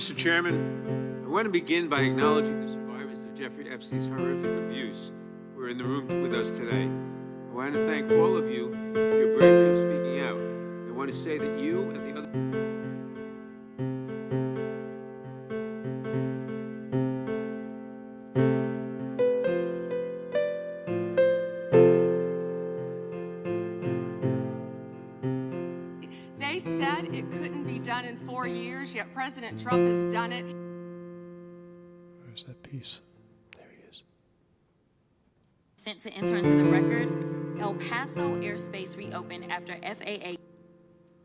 Mr. Chairman, I want to begin by acknowledging the survivors of Jeffrey Epstein's horrific abuse who are in the room with us today. I want to thank all of you for your bravery in speaking out. I want to say that you and the other... They said it couldn't be done in 4 years, yet President Trump has done it. Where's that piece? There he is. Sent to enter into the record, El Paso airspace reopened after FAA.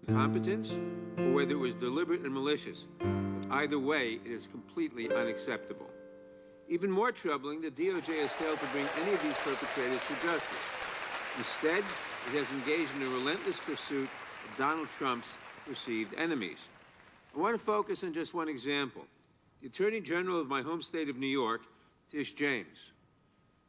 Competence, or whether it was deliberate and malicious. But either way, it is completely unacceptable. Even more troubling, the DOJ has failed to bring any of these perpetrators to justice. Instead, it has engaged in a relentless pursuit of Donald Trump's perceived enemies. I want to focus on just one example. The Attorney General of my home state of New York, Tish James.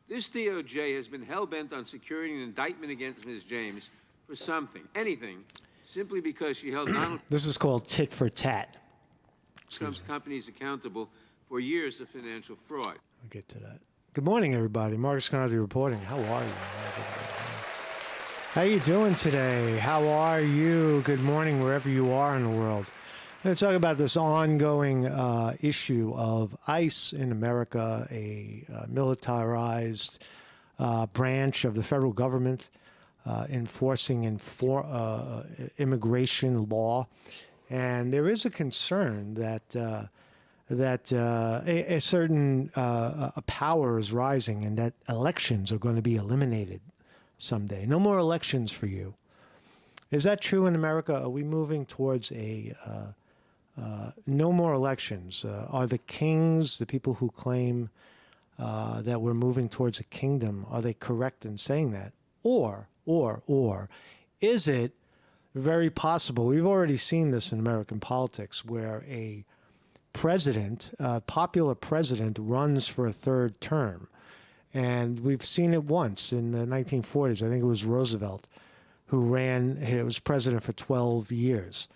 This DOJ has been hell-bent on securing an indictment against Ms. James for something, anything, simply because she held Donald This is called tit for tat. Trump's companies accountable for years of financial fraud. I'll get to that. Good morning, everybody. Marcus Conte reporting. How are you? How you doing today? How are you? Good morning, wherever you are in the world. I'm going to talk about this ongoing issue of ICE in America, a militarized branch of the federal government enforcing immigration law. And there is a concern that a certain power is rising and that elections are going to be eliminated someday. No more elections for you. Is that true in America? Are we moving towards no more elections? Are the kings, the people who claim that we're moving towards a kingdom, are they correct in saying that? Or is it very possible, we've already seen this in American politics, where a president, a popular president, runs for a third term. And we've seen it once in the 1940s. I think it was Roosevelt who was president for 12 years.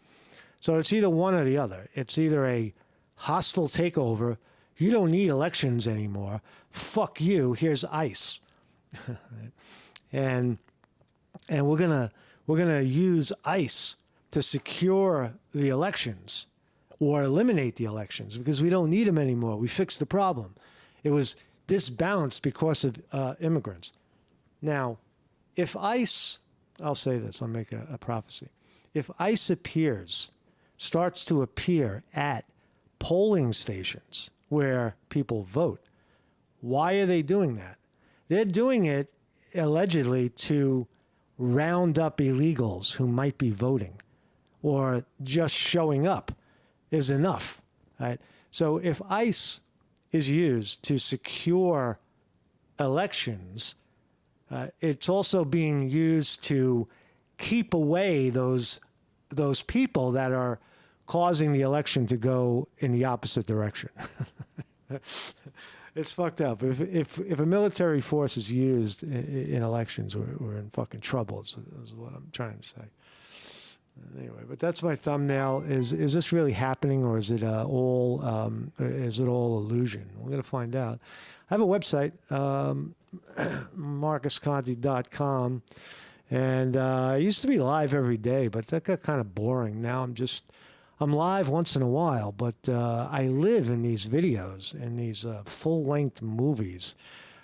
So it's either one or the other. It's either a hostile takeover, you don't need elections anymore, fuck you, here's ICE. and we're gonna use ICE to secure the elections or eliminate the elections because we don't need them anymore. We fixed the problem. It was disbalanced because of immigrants. Now, if ICE, I'll say this, I'll make a prophecy. If ICE starts to appear at polling stations where people vote, why are they doing that? They're doing it allegedly to round up illegals who might be voting, or just showing up is enough, right? So if ICE is used to secure elections, it's also being used to keep away those people that are causing the election to go in the opposite direction. It's fucked up. If a military force is used in elections, we're in fucking trouble, is what I'm trying to say. Anyway, but that's my thumbnail. Is this really happening, or is it all illusion? We're going to find out. I have a website, marcusconte.com, and I used to be live every day, but that got kind of boring. Now I'm live once in a while, but I live in these videos, in these full-length movies.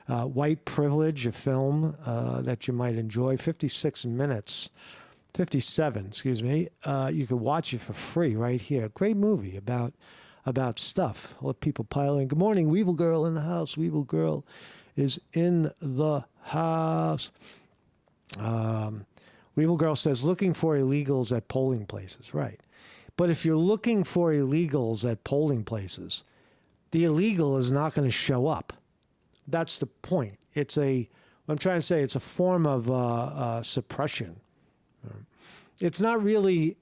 White Privilege, a film that you might enjoy, 57, excuse me. You can watch it for free right here. Great movie about stuff. I'll let people pile in. Good morning, Weevil Girl in the house. Weevil Girl is in the house. Weevil Girl says, looking for illegals at polling places. Right. But if you're looking for illegals at polling places, the illegal is not going to show up. That's the point. I'm trying to say it's a form of suppression. It's not really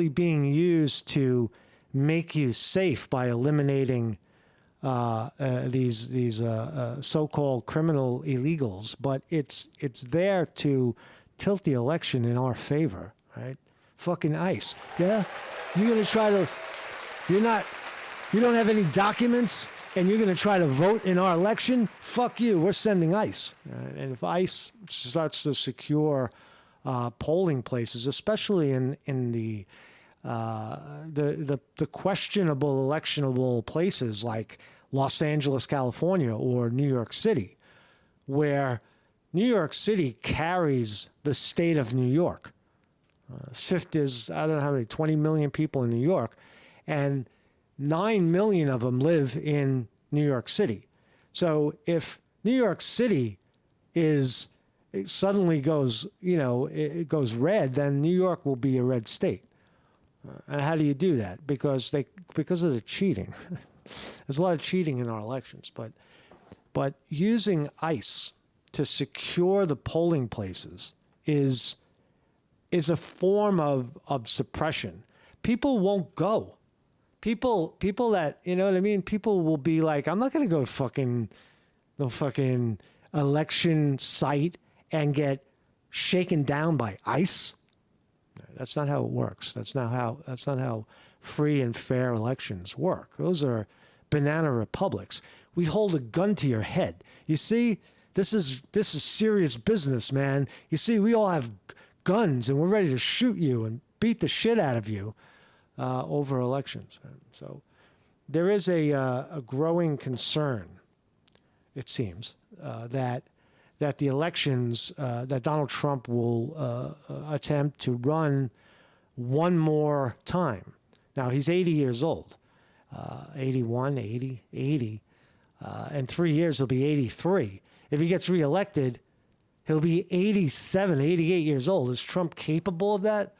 being used to make you safe by eliminating these so-called criminal illegals, but it's there to tilt the election in our favor, right? Fucking ICE, yeah. You're not You don't have any documents, and you're going to try to vote in our election? Fuck you. We're sending ICE. And if ICE starts to secure polling places, especially in the questionable electionable places like Los Angeles, California, or New York City, where New York City carries the state of New York. Fifth is, I don't know how many, 20 million people in New York, and 9 million of them live in New York City. So if New York City it suddenly goes, it goes red, then New York will be a red state. And how do you do that? Because of the cheating. There's a lot of cheating in our elections, but using ICE to secure the polling places is a form of suppression. People won't go. People that, you know what I mean? People will be like, I'm not going to go to the fucking election site and get shaken down by ICE. That's not how it works. That's not how free and fair elections work. Those are banana republics. We hold a gun to your head. You see, this is serious business, man. You see, we all have guns and we're ready to shoot you and beat the shit out of you over elections. And so there is a growing concern, it seems, that the elections, that Donald Trump will attempt to run one more time. Now, he's 80 years old, 81, 80. In 3 years, he'll be 83. If he gets reelected, he'll be 87, 88 years old. Is Trump capable of that?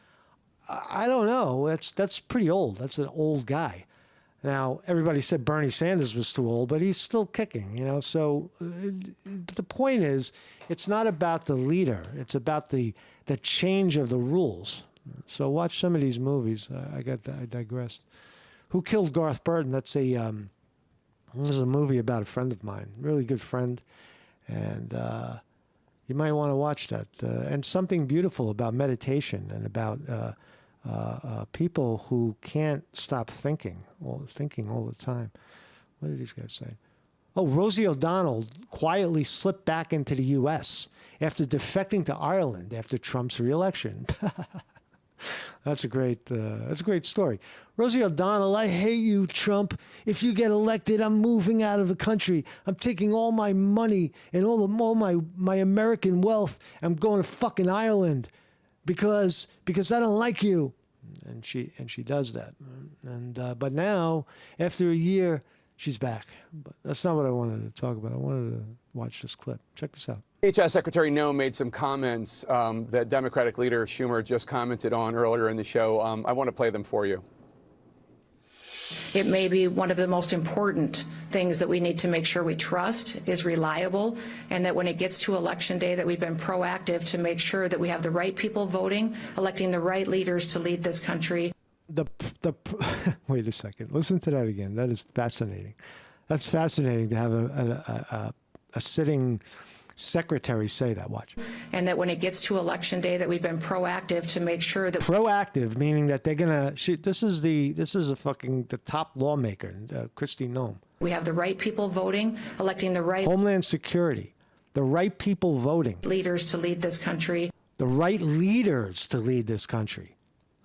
I don't know. That's pretty old. That's an old guy. Now, everybody said Bernie Sanders was too old, but he's still kicking, So the point is, it's not about the leader. It's about the change of the rules. So watch some of these movies. I digressed. Who Killed Garth Burton? That's this is a movie about a friend of mine, really good friend. And you might want to watch that. And something beautiful about meditation and about people who can't stop thinking all the time. What did these guys say? Oh, Rosie O'Donnell quietly slipped back into the U.S. after defecting to Ireland after Trump's reelection. That's a great story. Rosie O'Donnell, I hate you, Trump. If you get elected, I'm moving out of the country. I'm taking all my money and all my American wealth. I'm going to fucking Ireland because I don't like you. And she does that. But now, after a year, she's back. But that's not what I wanted to talk about. I wanted to watch this clip. Check this out. DHS Secretary No made some comments that Democratic leader Schumer just commented on earlier in the show. I want to play them for you. It may be one of the most important things that we need to make sure we trust is reliable, and that when it gets to election day that we've been proactive to make sure that we have the right people voting, electing the right leaders to lead this country. Wait a second. Listen to that again. That is fascinating. That's fascinating to have a sitting secretary say that. Watch. And that when it gets to election day that we've been proactive to make sure that proactive, meaning that they're gonna. This is the top lawmaker, Kristi Noem. We have the right people voting, electing the right Homeland Security, the right people voting, leaders to lead this country. The right leaders to lead this country.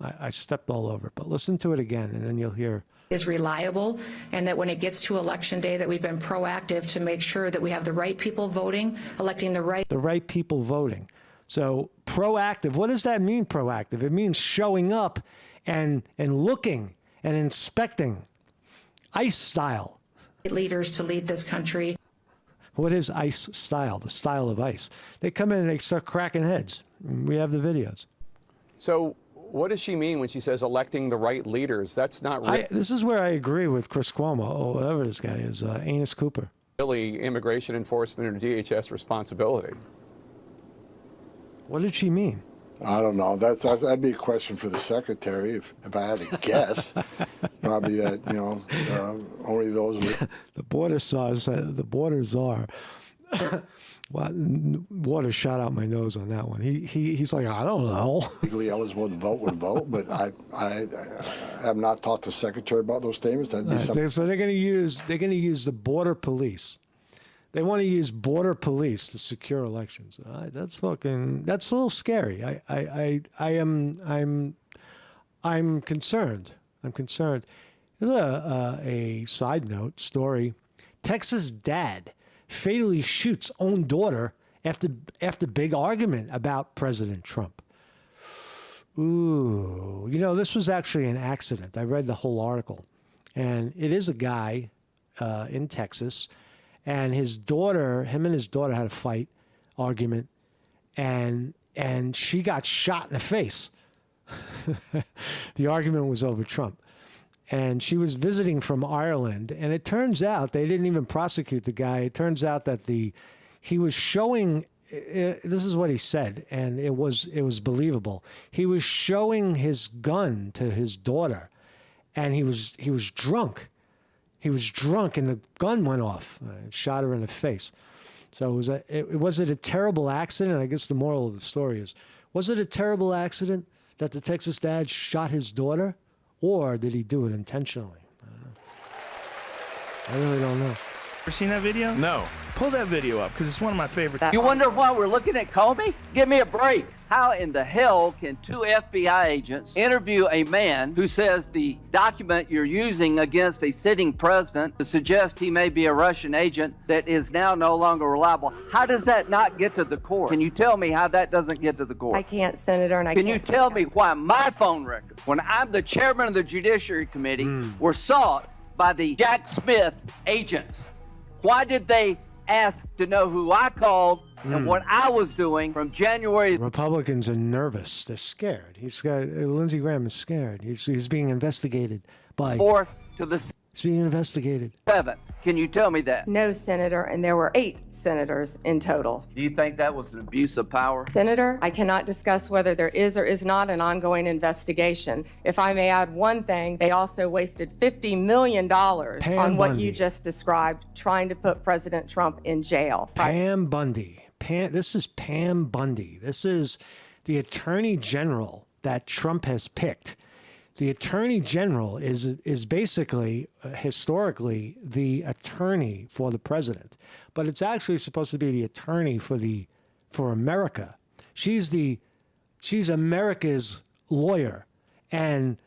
I stepped all over it, but listen to it again, and then you'll hear. Is reliable, and that when it gets to election day that we've been proactive to make sure that we have the right people voting, electing the right people voting. So proactive, what does that mean, proactive? It means showing up and looking and inspecting, ICE style. Leaders to lead this country. What is ICE style? The style of ICE. They come in and they start cracking heads. We have the videos. So what does she mean when she says electing the right leaders? That's not this is where I agree with Chris Cuomo, or whatever this guy is, Anus Cooper. Really immigration enforcement or DHS responsibility. What did she mean? I don't know. That'd be a question for the secretary. If I had to guess, probably that only those. The border czar. Well, water shot out my nose on that one. He's like, I don't know. Legally eligible to vote would vote, but I have not talked to the secretary about those statements. That'd be something. So they're going to use the border police. They want to use border police to secure elections. That's a little scary. I'm concerned. I'm concerned. There's a side note story. Texas dad fatally shoots own daughter after big argument about President Trump. Ooh, this was actually an accident. I read the whole article, and it is a guy in Texas, and him and his daughter had a argument, and she got shot in the face. The argument was over Trump. And she was visiting from Ireland, and it turns out they didn't even prosecute the guy. It turns out that he was showing. This is what he said, and it was believable. He was showing his gun to his daughter, and he was drunk. He was drunk, and the gun went off, shot her in the face. So was it a terrible accident? I guess the moral of the story was it a terrible accident that the Texas dad shot his daughter? Or did he do it intentionally? I don't know. I really don't know. Ever seen that video? No. Pull that video up, because it's one of my favorites. You wonder why we're looking at Comey? Give me a break. How in the hell can two FBI agents interview a man who says the document you're using against a sitting president to suggest he may be a Russian agent that is now no longer reliable? How does that not get to the court? Can you tell me how that doesn't get to the court? I can't, Senator, and I Can can't. you tell me why my phone records, when I'm the chairman of the Judiciary Committee, were sought by the Jack Smith agents? Why did they ask to know who I called and what I was doing from January? Republicans are nervous. They're scared. Lindsey Graham is scared. He's being investigated by 4th to the He's being investigated. 7th. Can you tell me that? No, Senator, and there were 8 senators in total. Do you think that was an abuse of power? Senator, I cannot discuss whether there is or is not an ongoing investigation. If I may add one thing, they also wasted $50 million on what you just described, trying to put President Trump in jail. Pam Bundy. This is Pam Bundy. This is the attorney general that Trump has picked. The attorney general is basically, historically, the attorney for the president, but it's actually supposed to be the attorney for America. She's America's lawyer, and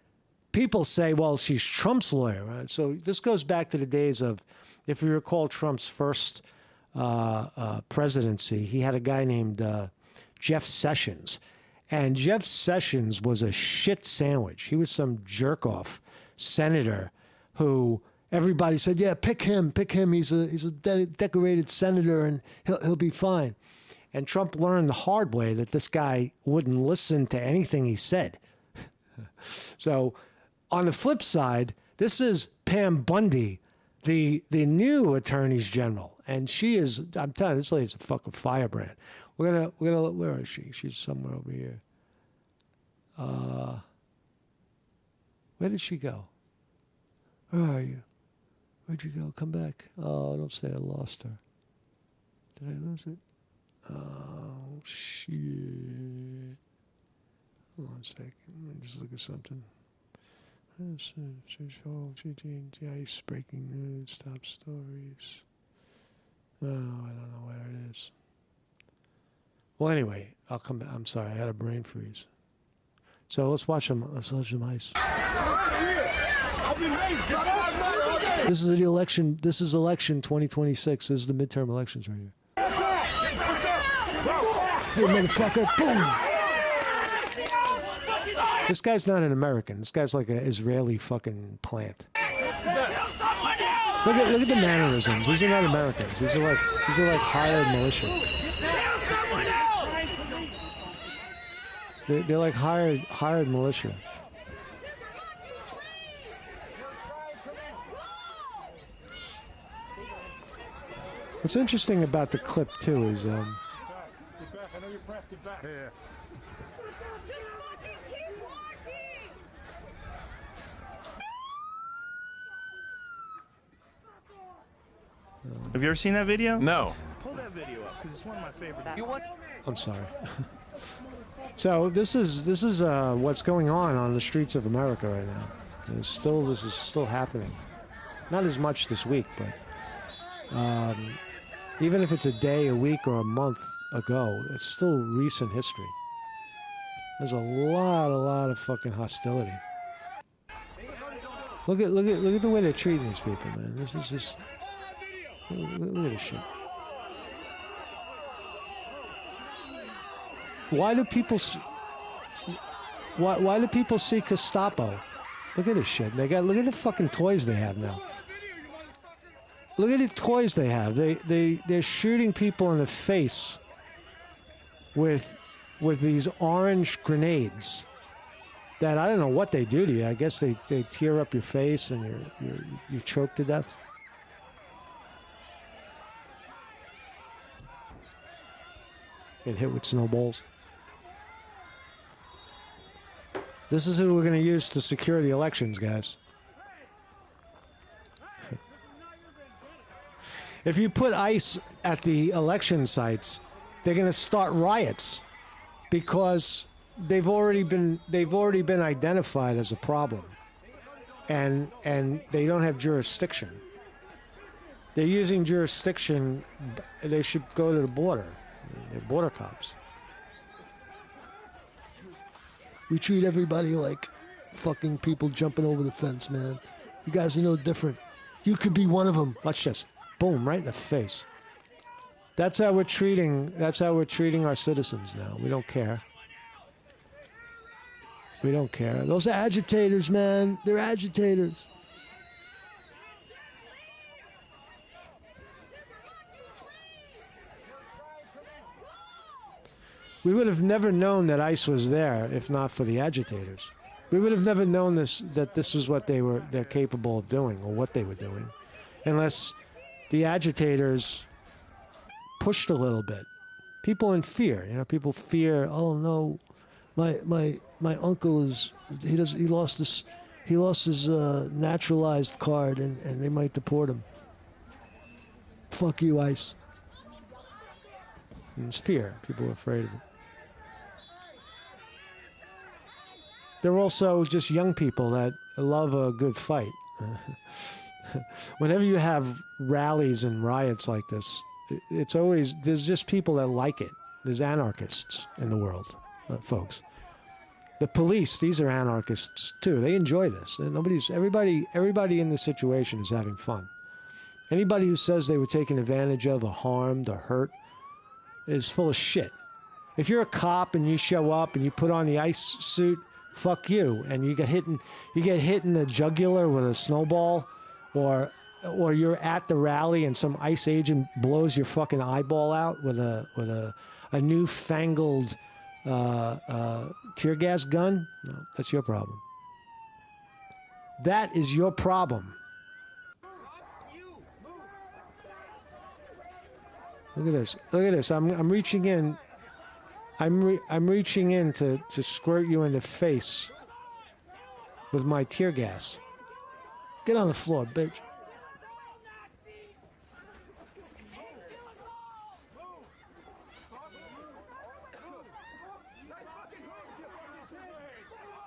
people say, well, she's Trump's lawyer. Right? So this goes back to the days of, if you recall Trump's first presidency, he had a guy named Jeff Sessions. And Jeff Sessions was a shit sandwich. He was some jerk-off senator who everybody said, yeah, pick him. He's a decorated senator, and he'll be fine. And Trump learned the hard way that this guy wouldn't listen to anything he said. So on the flip side, this is Pam Bundy, the new attorney general. And she is, I'm telling you, this lady's a fucking firebrand. We're gonna. Where is she? She's somewhere over here. Where did she go? Where are you? Where'd you go? Come back. Oh, don't say I lost her. Did I lose it? Oh shit! Hold on a second. Let me just look at something. Ice breaking news, top stories. Oh, I don't know where it is. Well, anyway, I'll come back. I'm sorry, I had a brain freeze. So let's watch them. Let's watch them ice. This is the election. This is election 2026. This is the midterm elections right here. Hey, motherfucker! Boom! This guy's not an American. This guy's like an Israeli fucking plant. Look at the mannerisms. These are not Americans. These are like hired militia. They're like hired militia. What's interesting about the clip too is Have you ever seen that video? No. Pull that video. because it's one of my favorite. I'm sorry. So this is what's going on the streets of America right now. This is still happening. Not as much this week, but even if it's a day, a week, or a month ago, it's still recent history. There's a lot of fucking hostility. Look at the way they're treating these people, man. This is just look at this shit. Why do people see Gestapo? Look at this shit. Look at the fucking toys they have now. Look at the toys they have. They're shooting people in the face with these orange grenades that I don't know what they do to you. I guess they tear up your face and you're choked to death. Get hit with snowballs. This is who we're going to use to secure the elections, guys. If you put ICE at the election sites, they're going to start riots because they've already been identified as a problem, and they don't have jurisdiction. They're using jurisdiction. They should go to the border. They're border cops. We treat everybody like fucking people jumping over the fence, man. You guys are no different. You could be one of them. Watch this. Boom, right in the face. That's how we're treating our citizens now. We don't care. We don't care. Those are agitators, man. They're agitators. We would have never known that ICE was there if not for the agitators. We would have never known that this was what they're capable of doing or what they were doing, unless the agitators pushed a little bit. People in fear, people fear. Oh no, my uncle he lost his naturalized card and they might deport him. Fuck you, ICE. And it's fear. People are afraid of it. They're also just young people that love a good fight. Whenever you have rallies and riots like this, there's just people that like it. There's anarchists in the world, folks. The police, these are anarchists too. They enjoy this. Everybody in this situation is having fun. Anybody who says they were taken advantage of or harmed or hurt is full of shit. If you're a cop and you show up and you put on the ICE suit, fuck you, and you get hit in the jugular with a snowball, or you're at the rally and some ICE agent blows your fucking eyeball out with a newfangled tear gas gun. No, that's your problem. That is your problem. Look at this. Look at this. I'm reaching in. I'm reaching in to squirt you in the face with my tear gas. Get on the floor, bitch.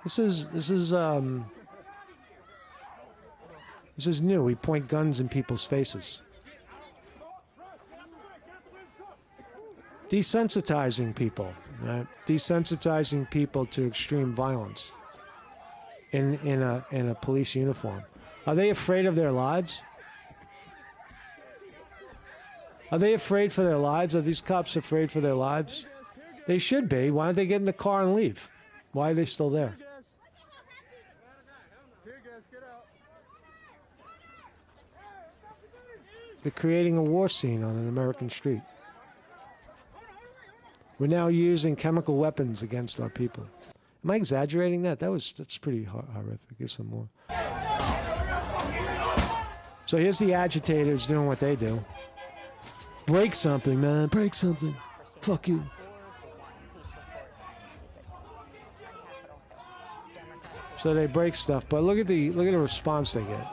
This is new. We point guns in people's faces. Desensitizing people, right? Desensitizing people to extreme violence in a police uniform. Are they afraid of their lives? Are they afraid for their lives? Are these cops afraid for their lives? They should be. Why don't they get in the car and leave? Why are they still there? They're creating a war scene on an American street. We're now using chemical weapons against our people. Am I exaggerating that? That's pretty horrific. Here's some more. So here's the agitators doing what they do. Break something, man. Break something. Fuck you. So they break stuff, but look at the response they get.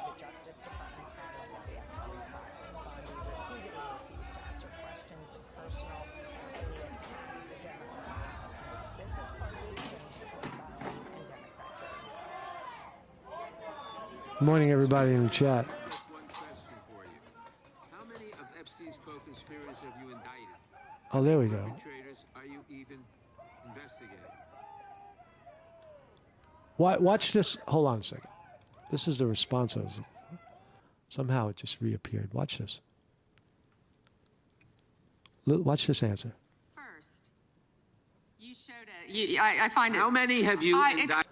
Good morning, everybody in the chat. Just one question for you. How many of Epstein's co-conspirators have you indicted? Oh, there we go. Perpetrators are you even investigating? Watch this. Hold on a second. This is the response I was looking for. Somehow it just reappeared. Watch this. Watch this answer. First, you showed it. I find it. How many have you indicted?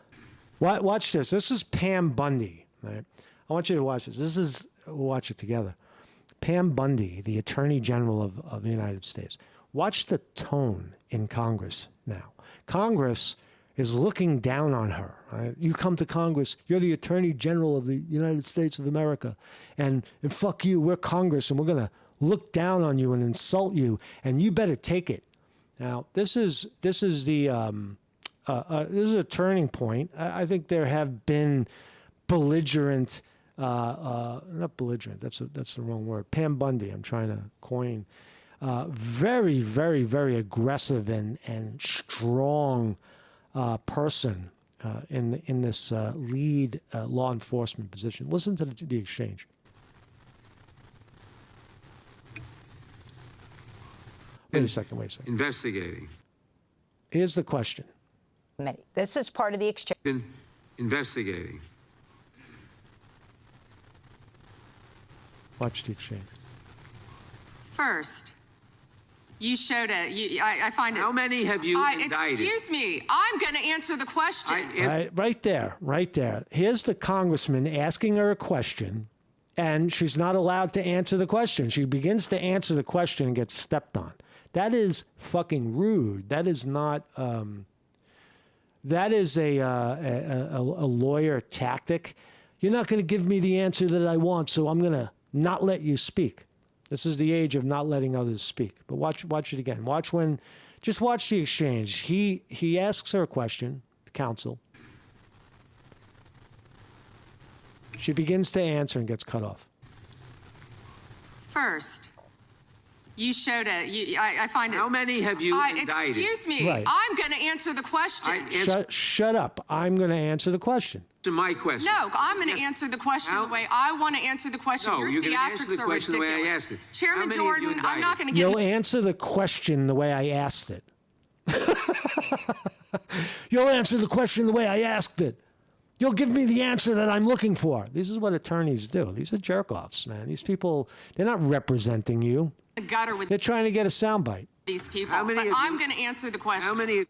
Watch this. This is Pam Bundy. Right? I want you to watch this. We'll watch it together. Pam Bundy, the Attorney General of the United States. Watch the tone in Congress now. Congress is looking down on her. Right? You come to Congress, you're the Attorney General of the United States of America, and fuck you, we're Congress, and we're going to look down on you and insult you, and you better take it. Now, this is a turning point. I think there have been belligerent, not belligerent, that's the wrong word. Pam Bundy, I'm trying to coin, very, very, very aggressive and strong person in this lead law enforcement position. Listen to the exchange. Wait a second. Investigating. Here's the question. This is part of the exchange. Been investigating. Watch the exchange. First, you showed it. I find it. How many have you indicted? Excuse me. I'm going to answer the question. Right there. Here's the congressman asking her a question, and she's not allowed to answer the question. She begins to answer the question and gets stepped on. That is fucking rude. That is not. That is a lawyer tactic. You're not going to give me the answer that I want, so I'm going to not let you speak. This is the age of not letting others speak. But watch it again. Just watch the exchange. He asks her a question, the counsel. She begins to answer and gets cut off. First, you showed it. I find it. How many have you indicted? Excuse me. Right. I'm going to answer the question. Shut up. I'm going to answer the question. To my question. No, I'm going to answer the question the way I want to answer the question. No, Your you're going to answer the theatrics are question the ridiculous. way I asked it. Chairman How many have you Jordan, I'm not going to give You'll answer the question the way I asked it. You'll answer the question the way I asked it. You'll give me the answer that I'm looking for. This is what attorneys do. These are jerk-offs, man. These people, they're not representing you. the gutter with They're trying to get a soundbite. these people. How many But have you- I'm going to answer the question. How many?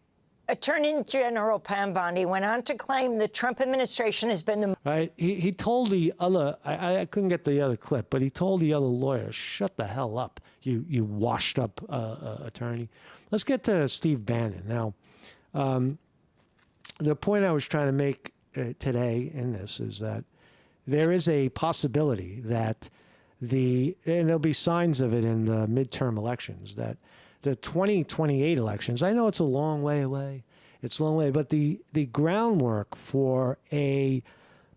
Attorney General Pam Bondi went on to claim the Trump administration has been the Right? He told the other, I couldn't get the other clip, but he told the other lawyer, shut the hell up, you washed up attorney. Let's get to Steve Bannon. Now, the point I was trying to make today in this is that there is a possibility that and there'll be signs of it in the midterm elections, that the 2028 elections, I know it's a long way away. It's a long way, but the groundwork for a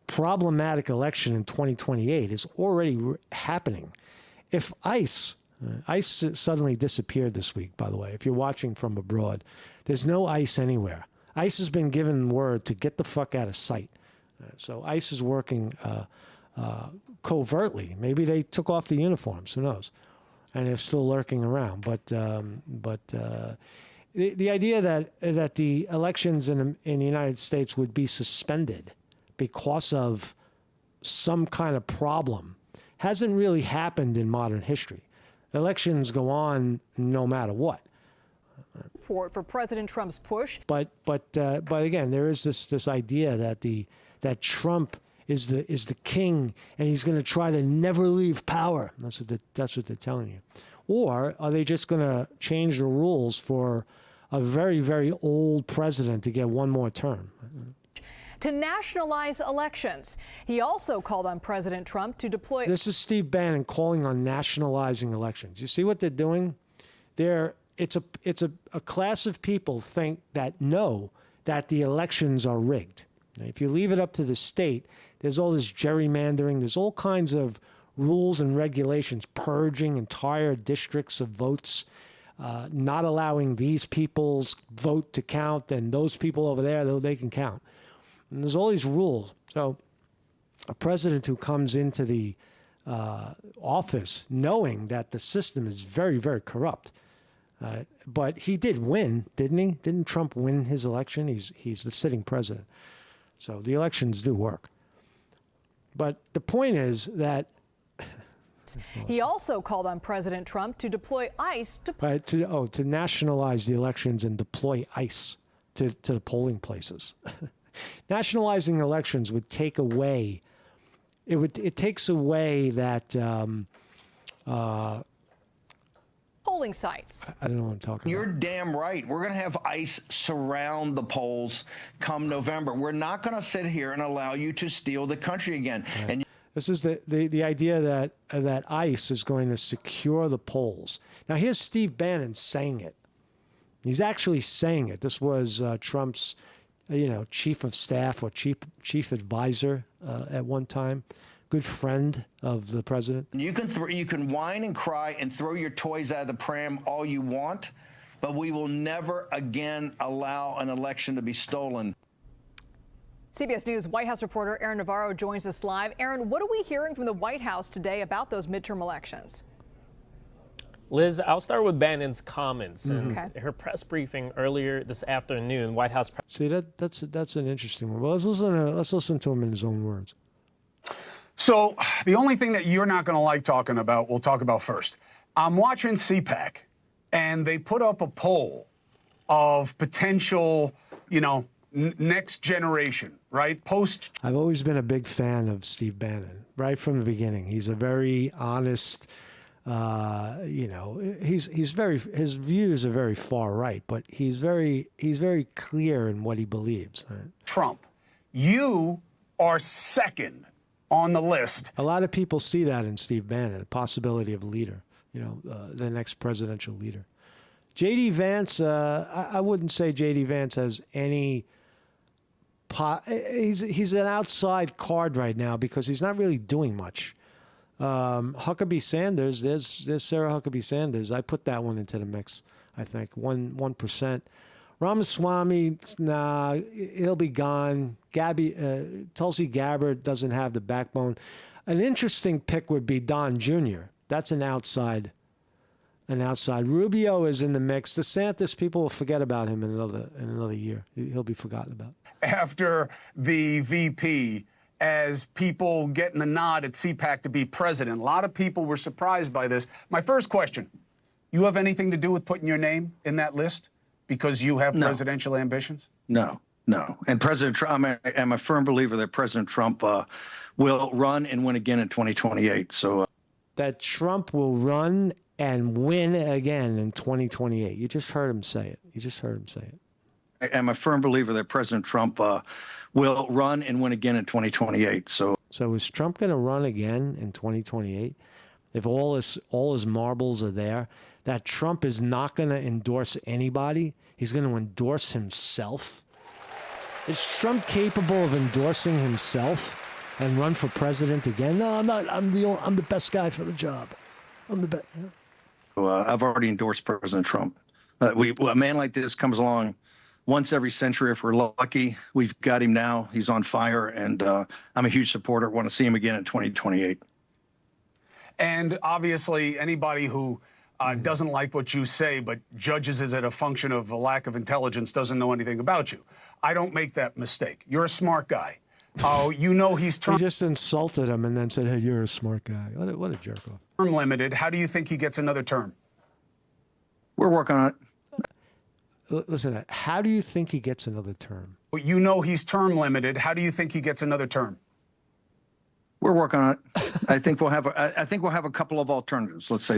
problematic election in 2028 is already happening. If ICE suddenly disappeared this week, by the way, if you're watching from abroad, there's no ICE anywhere. ICE has been given word to get the fuck out of sight. So ICE is working covertly. Maybe they took off the uniforms, who knows? And they're still lurking around. But the idea that the elections in the United States would be suspended because of some kind of problem hasn't really happened in modern history. Elections go on no matter what. For President Trump's push. But again, there is this idea that Trump is the king and he's going to try to never leave power. That's what they're telling you. Or are they just going to change the rules for a very, very old president to get one more term? To nationalize elections. He also called on President Trump to deploy. This is Steve Bannon calling on nationalizing elections. You see what they're doing? It's a class of people know that the elections are rigged. Now, if you leave it up to the state, there's all this gerrymandering. There's all kinds of rules and regulations, purging entire districts of votes, not allowing these people's vote to count, and those people over there, though, they can count. And there's all these rules. So a president who comes into the office knowing that the system is very, very corrupt. But he did win, didn't he? Didn't Trump win his election? He's the sitting president. So the elections do work. But the point is that he also called on President Trump to deploy ICE to nationalize the elections and deploy ICE to the polling places. Nationalizing elections would take away. It takes away that. polling sites. I don't know what I'm talking You're about. damn right. We're going to have ICE surround the polls come November. We're not going to sit here and allow you to steal the country again. Right. And this is the idea that ICE is going to secure the polls. Now, here's Steve Bannon saying it. He's actually saying it. This was Trump's, chief of staff or chief advisor at one time. Good friend of the president. you can whine and cry and throw your toys out of the pram all you want, but we will never again allow an election to be stolen. CBS News White House reporter Aaron Navarro joins us live. Aaron, what are we hearing from the White House today about those midterm elections? Liz, I'll start with Bannon's comments. Mm-hmm. And her press briefing earlier this afternoon, White House. See, that's an interesting one. Well, let's listen to him in his own words. So the only thing that you're not going to like talking about, we'll talk about first. I'm watching CPAC, and they put up a poll of potential, next generation, right? I've always been a big fan of Steve Bannon, right from the beginning. He's a very honest, his views are very far right, but he's very clear in what he believes. Right? Trump, you are second on the list. A lot of people see that in Steve Bannon, a possibility of leader, the next presidential leader. J.D. Vance, I wouldn't say J.D. Vance has any. He's an outside card right now because he's not really doing much. Huckabee Sanders, there's Sarah Huckabee Sanders. I put that one into the mix. I think 1%. Ramaswamy, nah, he'll be gone. Tulsi Gabbard doesn't have the backbone. An interesting pick would be Don Jr. That's an outside. Rubio is in the mix. DeSantis, people will forget about him in another year. He'll be forgotten about. After the VP, as people getting the nod at CPAC to be president, a lot of people were surprised by this. My first question, you have anything to do with putting your name in that list because you have presidential ambitions? No. And President Trump, I'm a firm believer that President Trump will run and win again in 2028. So that Trump will run and win again in 2028. You just heard him say it. I'm a firm believer that President Trump will run and win again in 2028. So is Trump going to run again in 2028? If all his marbles are there, that Trump is not going to endorse anybody. He's going to endorse himself. Is Trump capable of endorsing himself and run for president again? No, I'm not. I'm the best guy for the job. I'm the best. I've already endorsed President Trump. A man like this comes along once every century if we're lucky. We've got him now. He's on fire, and I'm a huge supporter. Want to see him again in 2028. And obviously, anybody who doesn't like what you say but judges it as a function of a lack of intelligence doesn't know anything about you. I don't make that mistake. You're a smart guy. He's He just insulted him and then said, "Hey, you're a smart guy." What a jerk off. Term limited. How do you think he gets another term? We're working on it. Listen, how do you think he gets another term? He's term limited. How do you think he gets another term? We're working on it. I think we'll have a couple of alternatives. Let's say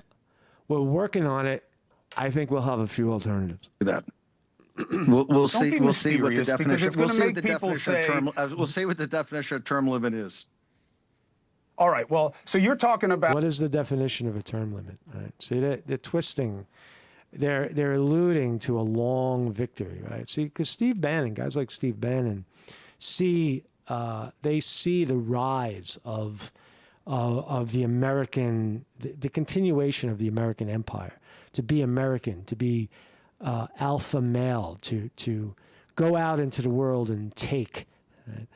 we're working on it. I think we'll have a few alternatives. That we'll see. We'll see what the definition. We'll see what the definition of term limit is. All right. Well, so you're talking about what is the definition of a term limit? Right. See, they're twisting. They're alluding to a long victory, right? See, because guys like Steve Bannon, they see the rise of the American, the continuation of the American empire, to be American, to be alpha male, to go out into the world and take. Right?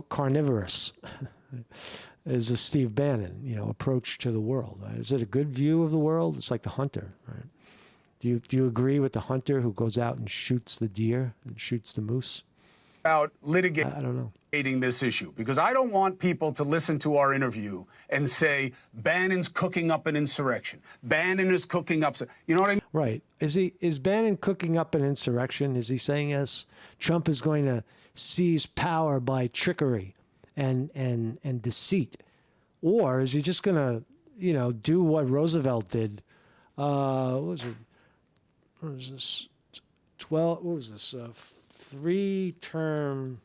carnivorous is a Steve Bannon, approach to the world. Is it a good view of the world? It's like the hunter, right? Do you agree with the hunter who goes out and shoots the deer and shoots the moose? About I don't know. litigating this issue, because I don't want people to listen to our interview and say Bannon's cooking up an insurrection. Bannon is cooking up. You know what I mean? Right. Is Bannon cooking up an insurrection? Is he saying, yes, Trump is going to seize power by trickery and deceit? Or is he just going to, do what Roosevelt did? What was it? What was this? 3-term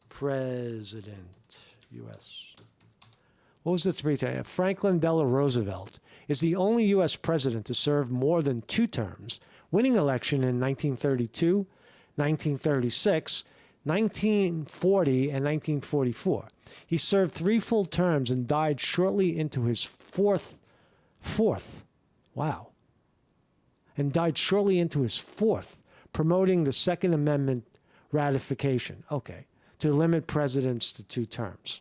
president, U.S. What was the 3-term? Franklin Delano Roosevelt is the only U.S. president to serve more than 2 terms, winning election in 1932, 1936, 1940, and 1944. He served 3 full terms and died shortly into his fourth. Wow. And died shortly into his 4th, promoting the Second Amendment ratification. Okay. To limit presidents to 2 terms.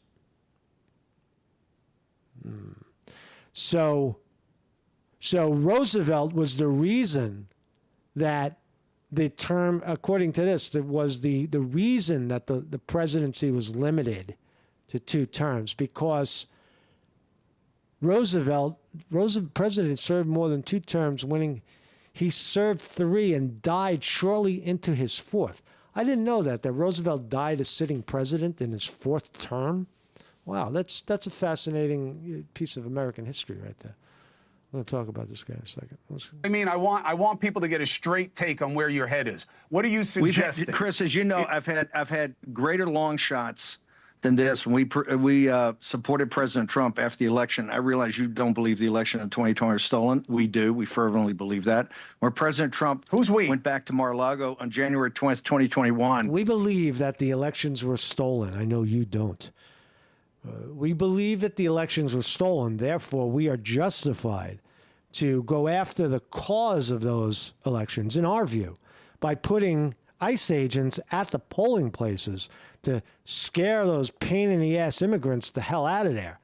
So Roosevelt was the reason that the term, according to this, that was the reason that the presidency was limited to 2 terms, because president served more than 2 terms, winning. He served 3 and died shortly into his 4th. I didn't know that Roosevelt died as sitting president in his 4th term. Wow, that's a fascinating piece of American history right there. I'm going to talk about this guy in a second. I mean, I want people to get a straight take on where your head is. What are you suggesting? Chris, as you know, I've had greater long shots than this. When we supported President Trump after the election, I realize you don't believe the election in 2020 was stolen. We do. We fervently believe that. When President Trump went back to Mar-a-Lago on January 20th, 2021. We believe that the elections were stolen. I know you don't. We believe that the elections were stolen. Therefore, we are justified to go after the cause of those elections, in our view, by putting ICE agents at the polling places to scare those pain-in-the-ass immigrants the hell out of there.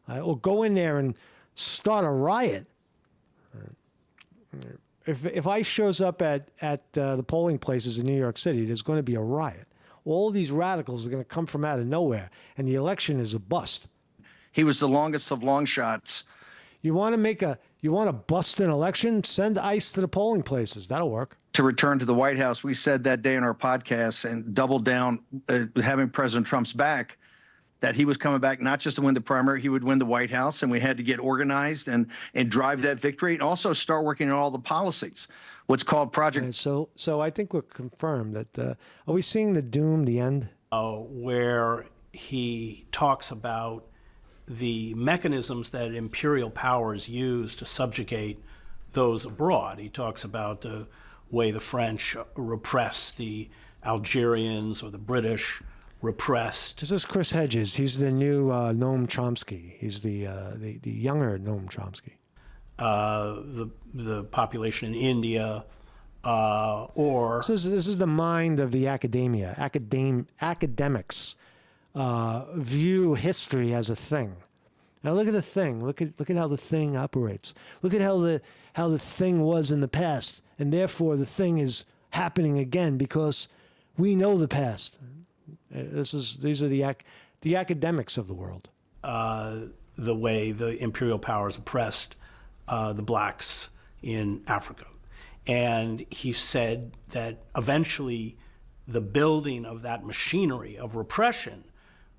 Or go in there and start a riot. If ICE shows up at the polling places in New York City, there's going to be a riot. All of these radicals are going to come from out of nowhere, and the election is a bust. He was the longest of long shots. You want to bust an election? Send ICE to the polling places. That'll work. To return to the White House, we said that day in our podcast and doubled down, having President Trump's back, that he was coming back not just to win the primary, he would win the White House, and we had to get organized and drive that victory, and also start working on all the policies. What's called Project. And so I think we're confirmed that. Are we seeing the doom, the end? Where he talks about the mechanisms that imperial powers use to subjugate those abroad. He talks about the way the French repress the Algerians, or the British repressed. This is Chris Hedges. He's the new Noam Chomsky. He's the younger Noam Chomsky. The population in India, or this is the mind of the academia. Academics view history as a thing. Now look at the thing. Look at how the thing operates. Look at how the thing was in the past, and therefore the thing is happening again because we know the past. These are the academics of the world. The way the imperial powers oppressed the blacks in Africa. And he said that eventually the building of that machinery of repression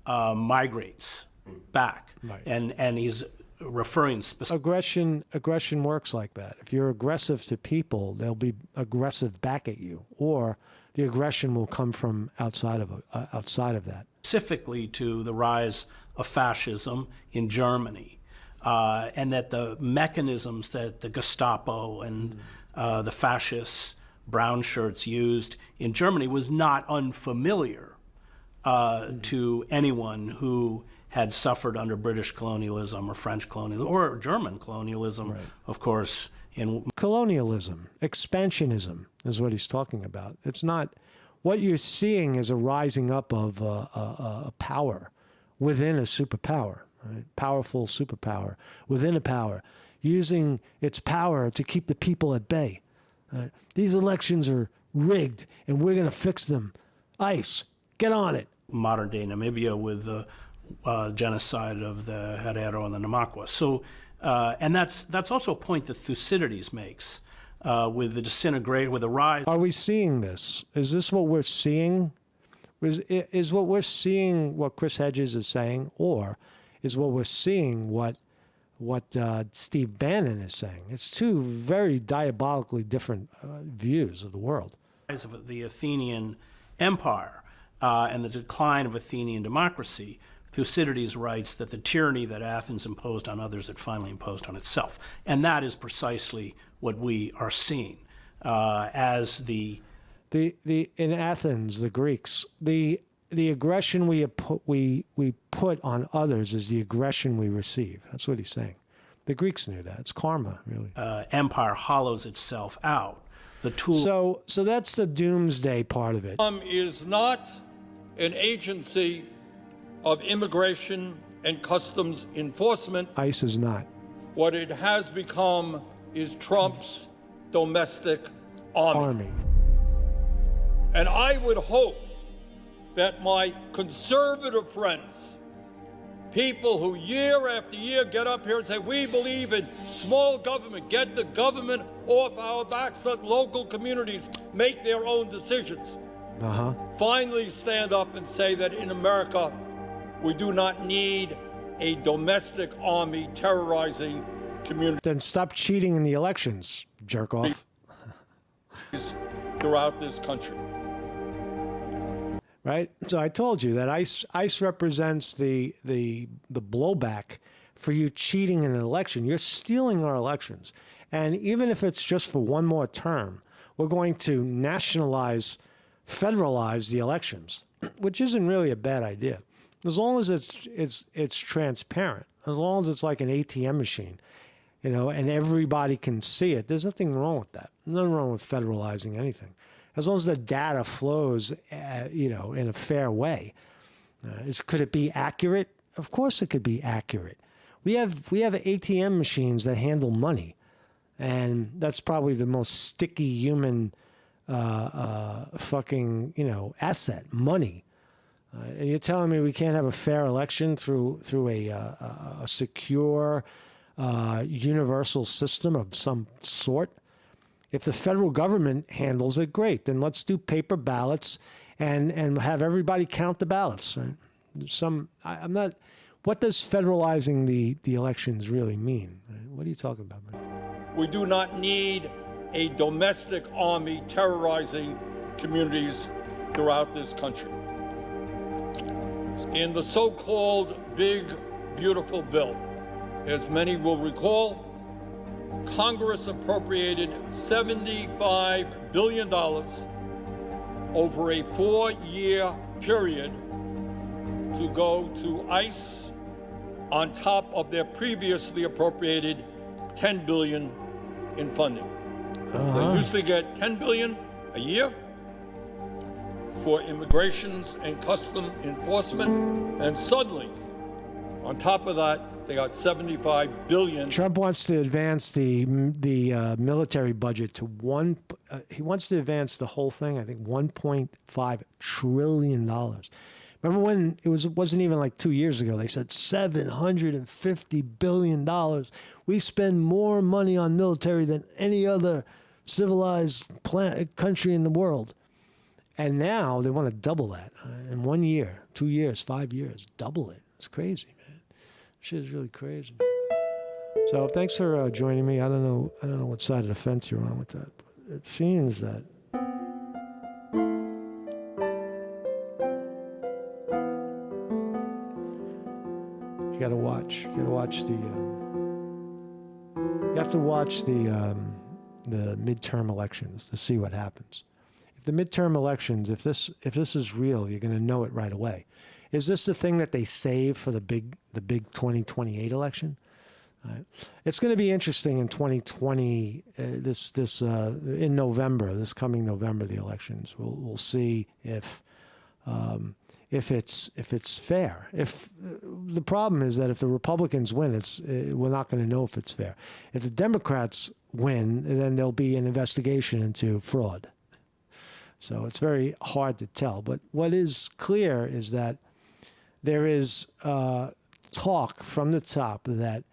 migrates back. Right. And he's referring specifically. Aggression works like that. If you're aggressive to people, they'll be aggressive back at you, or the aggression will come from outside of that. Specifically to the rise of fascism in Germany. And that the mechanisms that the Gestapo and the fascists, brown shirts, used in Germany was not unfamiliar to anyone who had suffered under British colonialism or French colonialism or German colonialism, right. Of course. Colonialism, expansionism is what he's talking about. It's not what you're seeing is a rising up of a power within a superpower, right? Powerful superpower within a power, using its power to keep the people at bay. These elections are rigged, and we're going to fix them. ICE, get on it. Modern-day Namibia with the genocide of the Herero and the Namakwa. So, and that's also a point that Thucydides makes with the rise. Are we seeing this? Is this what we're seeing? Is what we're seeing what Chris Hedges is saying, or is what we're seeing what Steve Bannon is saying? It's two very diabolically different views of the world. Of the Athenian Empire and the decline of Athenian democracy, Thucydides writes that the tyranny that Athens imposed on others it finally imposed on itself. And that is precisely what we are seeing as the in Athens, the Greeks, the aggression we put on others is the aggression we receive. That's what he's saying. The Greeks knew that. It's karma, really. Empire hollows itself out. The tool. So that's the doomsday part of it. Is not an agency of immigration and customs enforcement. ICE is not. What it has become is Trump's domestic army. And I would hope that my conservative friends, people who year after year get up here and say, we believe in small government, get the government off our backs, let local communities make their own decisions, finally stand up and say that in America, we do not need a domestic army terrorizing communities. Then stop cheating in the elections, jerk off. Throughout this country. Right? So I told you that ICE represents the blowback for you cheating in an election. You're stealing our elections. And even if it's just for one more term, we're going to federalize the elections, which isn't really a bad idea. As long as it's transparent, as long as it's like an ATM machine, and everybody can see it, there's nothing wrong with that. Nothing wrong with federalizing anything. As long as the data flows, in a fair way. Could it be accurate? Of course it could be accurate. We have ATM machines that handle money, and that's probably the most sticky human asset, money. And you're telling me we can't have a fair election through a secure, universal system of some sort? If the federal government handles it, great. Then let's do paper ballots and have everybody count the ballots. I'm not. What does federalizing the elections really mean? What are you talking about, man? We do not need a domestic army terrorizing communities throughout this country. In the so-called Big Beautiful Bill, as many will recall, Congress appropriated $75 billion over a 4-year period to go to ICE on top of their previously appropriated $10 billion in funding. So they usually get $10 billion a year for immigrations and custom enforcement, and suddenly, on top of that, they got $75 billion. Trump wants to advance the military budget to he wants to advance the whole thing, I think, $1.5 trillion. Remember when it wasn't even like 2 years ago, they said $750 billion. We spend more money on military than any other civilized country in the world. And now they want to double that in 1 year, 2 years, 5 years, double it. It's crazy, man. Shit is really crazy. So thanks for joining me. I don't know what side of the fence you're on with that, but it seems that you got to watch. You have to watch the midterm elections to see what happens. If the midterm elections, if this is real, you're going to know it right away. Is this the thing that they save for the big 2028 election? It's going to be interesting in 2020. In November, this coming November, the elections. We'll see if it's fair. If the problem is that if the Republicans win, we're not going to know if it's fair. If the Democrats win, then there'll be an investigation into fraud. So it's very hard to tell. But what is clear is that there is talk from the top that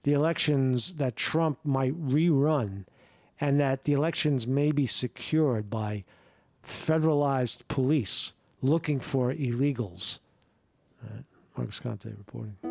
the elections, that Trump might rerun, and that the elections may be secured by federalized police looking for illegals. Marcus Conte reporting.